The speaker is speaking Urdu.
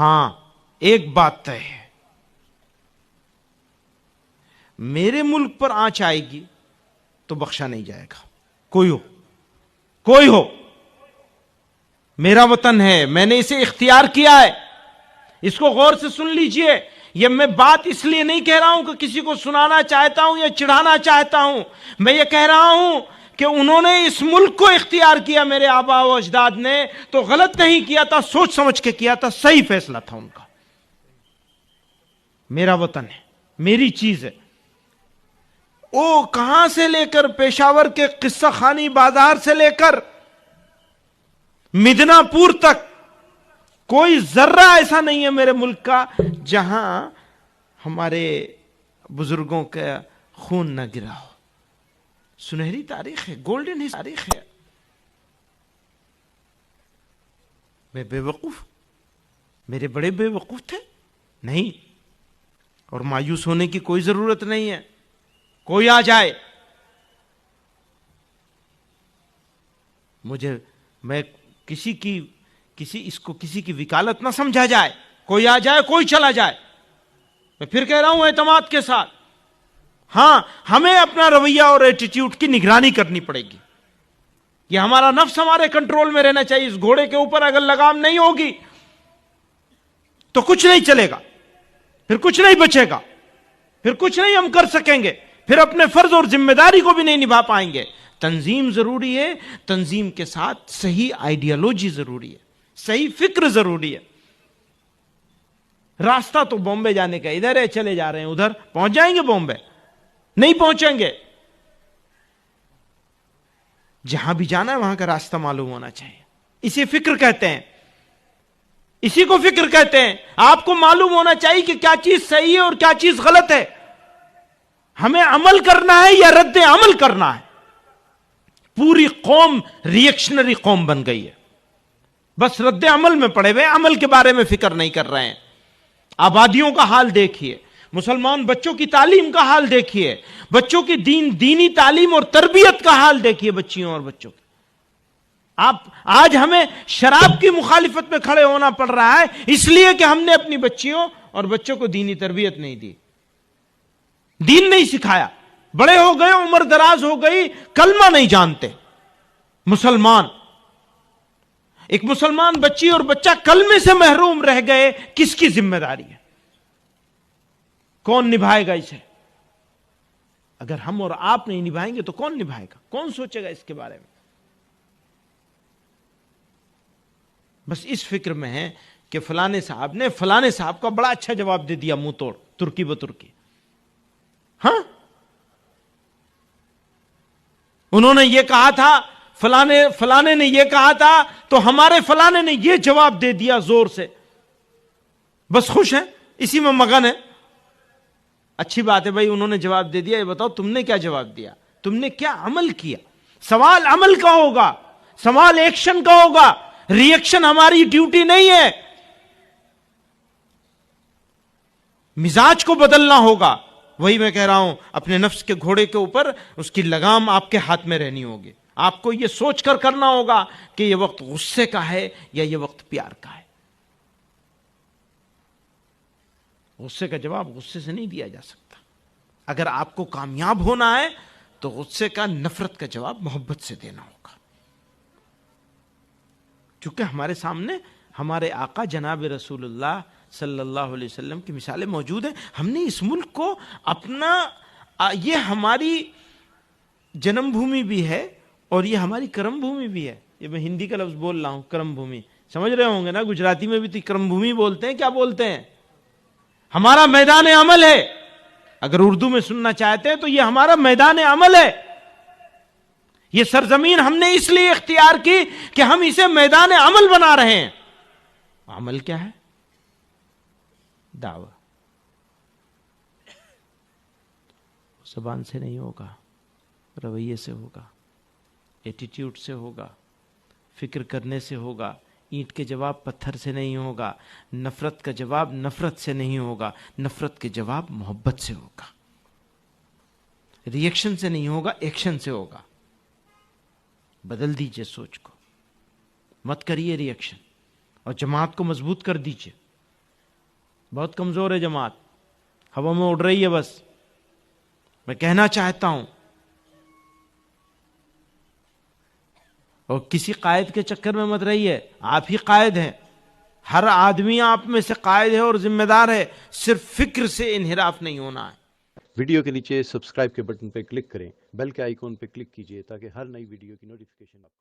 ہاں ایک بات طے ہے، میرے ملک پر آنچ آئے گی تو بخشا نہیں جائے گا، کوئی ہو، میرا وطن ہے، میں نے اسے اختیار کیا ہے۔ اس کو غور سے سن لیجئے، یہ میں بات اس لیے نہیں کہہ رہا ہوں کہ کسی کو سنانا چاہتا ہوں یا چڑھانا چاہتا ہوں، میں یہ کہہ رہا ہوں کہ انہوں نے اس ملک کو اختیار کیا، میرے آبا و اجداد نے، تو غلط نہیں کیا تھا، سوچ سمجھ کے کیا تھا، صحیح فیصلہ تھا ان کا۔ میرا وطن ہے، میری چیز ہے۔ او کہاں سے لے کر پشاور کے قصہ خانی بازار سے لے کر مدنا پور تک کوئی ذرہ ایسا نہیں ہے میرے ملک کا جہاں ہمارے بزرگوں کا خون نہ گرا ہو۔ سنہری تاریخ ہے، گولڈن تاریخ ہے۔ میں بے وقوف، میرے بڑے بے وقوف تھے؟ نہیں، اور مایوس ہونے کی کوئی ضرورت نہیں ہے۔ کوئی آ جائے، میں کسی کی وکالت نہ سمجھا جائے، کوئی آ جائے، کوئی چلا جائے، میں پھر کہہ رہا ہوں اعتماد کے ساتھ، ہاں ہمیں اپنا رویہ اور ایٹیٹیوڈ کی نگرانی کرنی پڑے گی۔ یہ ہمارا نفس ہمارے کنٹرول میں رہنا چاہیے۔ اس گھوڑے کے اوپر اگر لگام نہیں ہوگی تو کچھ نہیں چلے گا، پھر کچھ نہیں بچے گا، پھر کچھ نہیں ہم کر سکیں گے، پھر اپنے فرض اور ذمہ داری کو بھی نہیں نبھا پائیں گے۔ تنظیم ضروری ہے، تنظیم کے ساتھ صحیح آئیڈیالوجی ضروری ہے، صحیح فکر ضروری ہے۔ راستہ تو بامبے جانے کا ادھر ہے، چلے جا رہے ہیں ادھر، پہنچ جائیں گے بامبے؟ نہیں پہنچیں گے۔ جہاں بھی جانا ہے وہاں کا راستہ معلوم ہونا چاہیے، اسے فکر کہتے ہیں، اسی کو فکر کہتے ہیں۔ آپ کو معلوم ہونا چاہیے کہ کیا چیز صحیح ہے اور کیا چیز غلط ہے، ہمیں عمل کرنا ہے یا رد عمل کرنا ہے۔ پوری قوم ریئیکشنری قوم بن گئی ہے، بس رد عمل میں پڑے ہوئے، عمل کے بارے میں فکر نہیں کر رہے ہیں۔ آبادیوں کا حال دیکھیے، مسلمان بچوں کی تعلیم کا حال دیکھیے، بچوں کی دینی تعلیم اور تربیت کا حال دیکھیے بچیوں اور بچوں کی۔ آپ آج ہمیں شراب کی مخالفت میں کھڑے ہونا پڑ رہا ہے اس لیے کہ ہم نے اپنی بچیوں اور بچوں کو دینی تربیت نہیں دی، دین نہیں سکھایا۔ بڑے ہو گئے، عمر دراز ہو گئی، کلمہ نہیں جانتے مسلمان۔ ایک مسلمان بچی اور بچہ کلمے سے محروم رہ گئے، کس کی ذمہ داری ہے؟ کون نبھائے گا اسے؟ اگر ہم اور آپ نہیں نبھائیں گے تو کون نبھائے گا؟ کون سوچے گا اس کے بارے میں؟ بس اس فکر میں ہے کہ فلانے صاحب نے فلانے صاحب کا بڑا اچھا جواب دے دیا، منہ توڑ، ترکی بترکی۔ ہاں انہوں نے یہ کہا تھا، فلانے نے یہ کہا تھا، تو ہمارے فلانے نے یہ جواب دے دیا زور سے، بس خوش ہیں، اسی میں مگن ہے۔ اچھی بات ہے بھائی، انہوں نے جواب دے دیا، یہ بتاؤ تم نے کیا جواب دیا، تم نے کیا عمل کیا؟ سوال عمل کا ہوگا، سوال ایکشن کا ہوگا، ری ایکشن ہماری ڈیوٹی نہیں ہے۔ مزاج کو بدلنا ہوگا۔ وہی میں کہہ رہا ہوں، اپنے نفس کے گھوڑے کے اوپر اس کی لگام آپ کے ہاتھ میں رہنی ہوگی۔ آپ کو یہ سوچ کر کرنا ہوگا کہ یہ وقت غصے کا ہے یا یہ وقت پیار کا ہے۔ غصے کا جواب غصے سے نہیں دیا جا سکتا۔ اگر آپ کو کامیاب ہونا ہے تو غصے کا، نفرت کا جواب محبت سے دینا ہوگا، کیونکہ ہمارے سامنے ہمارے آقا جناب رسول اللہ صلی اللہ علیہ وسلم کی مثالیں موجود ہیں۔ ہم نے اس ملک کو اپنا، یہ ہماری جنم بھومی بھی ہے اور یہ ہماری کرم بھومی بھی ہے۔ یہ میں ہندی کا لفظ بول رہا ہوں، کرم بھومی، سمجھ رہے ہوں گے نا؟ گجراتی میں بھی تو کرم بھومی بولتے ہیں، کیا بولتے ہیں؟ ہمارا میدان عمل ہے۔ اگر اردو میں سننا چاہتے ہیں تو یہ ہمارا میدان عمل ہے۔ یہ سرزمین ہم نے اس لیے اختیار کی کہ ہم اسے میدان عمل بنا رہے ہیں۔ عمل کیا ہے؟ دعویٰ۔ زبان سے نہیں ہوگا، رویے سے ہوگا، ایٹیٹیوڈ سے ہوگا، فکر کرنے سے ہوگا۔ اینٹ کے جواب پتھر سے نہیں ہوگا، نفرت کا جواب نفرت سے نہیں ہوگا، نفرت کے جواب محبت سے ہوگا۔ ری ایکشن سے نہیں ہوگا، ایکشن سے ہوگا۔ بدل دیجئے سوچ کو، مت کریے ری ایکشن، اور جماعت کو مضبوط کر دیجئے۔ بہت کمزور ہے جماعت، ہوا میں اڑ رہی ہے. بس میں کہنا چاہتا ہوں، اور کسی قائد کے چکر میں مت رہیے، آپ ہی قائد ہیں. ہر آدمی آپ میں سے قائد ہے اور ذمہ دار ہے، صرف فکر سے انحراف نہیں ہونا ہے. ویڈیو کے نیچے سبسکرائب کے بٹن پہ کلک کریں، بیل کے آئیکن پہ کلک کیجئے تاکہ ہر نئی ویڈیو کی نوٹیفیکیشن آپ کو